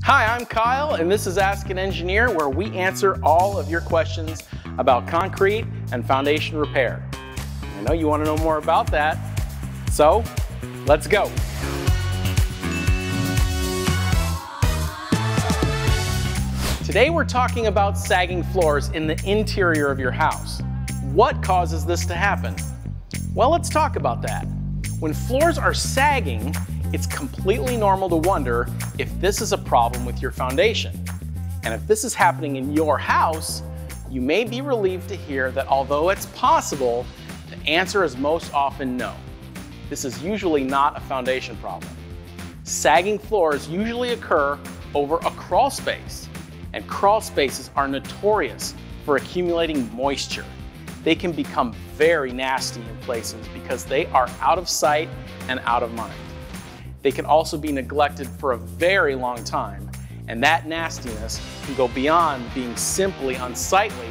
Hi, I'm Kyle, and this is Ask an Engineer, where we answer all of your questions about concrete and foundation repair. I know you want to know more about that, so let's go. Today we're talking about sagging floors in the interior of your house. What causes this to happen? Well, let's talk about that. When floors are sagging, it's completely normal to wonder if this is a problem with your foundation. And if this is happening in your house, you may be relieved to hear that although it's possible, the answer is most often no. This is usually not a foundation problem. Sagging floors usually occur over a crawl space, and crawl spaces are notorious for accumulating moisture. They can become very nasty in places because they are out of sight and out of mind. They can also be neglected for a very long time, and that nastiness can go beyond being simply unsightly,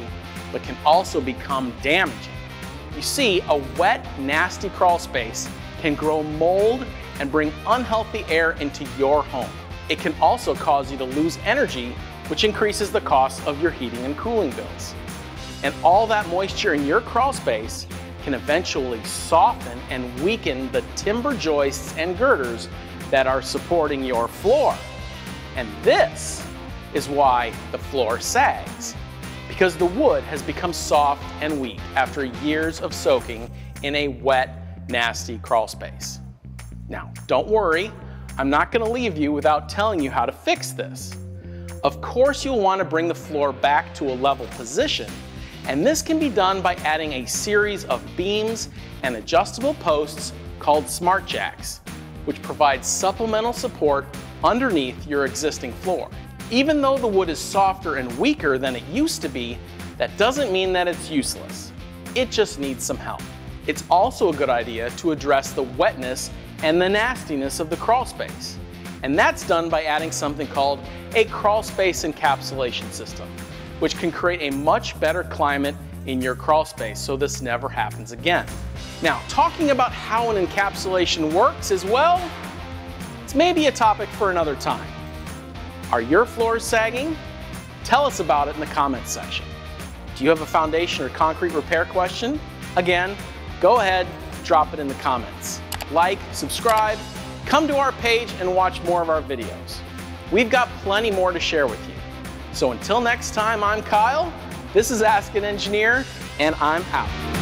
but can also become damaging. You see, a wet, nasty crawl space can grow mold and bring unhealthy air into your home. It can also cause you to lose energy, which increases the cost of your heating and cooling bills. And all that moisture in your crawl space can eventually soften and weaken the timber joists and girders that are supporting your floor. And this is why the floor sags, because the wood has become soft and weak after years of soaking in a wet, nasty crawl space. Now, don't worry, I'm not going to leave you without telling you how to fix this. Of course, you'll want to bring the floor back to a level position, and this can be done by adding a series of beams and adjustable posts called smart jacks, which provide supplemental support underneath your existing floor. Even though the wood is softer and weaker than it used to be, that doesn't mean that it's useless. It just needs some help. It's also a good idea to address the wetness and the nastiness of the crawl space. And that's done by adding something called a crawl space encapsulation system, which can create a much better climate in your crawl space so this never happens again. Now, talking about how an encapsulation works as well, it's maybe a topic for another time. Are your floors sagging? Tell us about it in the comments section. Do you have a foundation or concrete repair question? Again, go ahead, drop it in the comments. Like, subscribe, come to our page and watch more of our videos. We've got plenty more to share with you. So until next time, I'm Kyle, this is Ask an Engineer, and I'm out.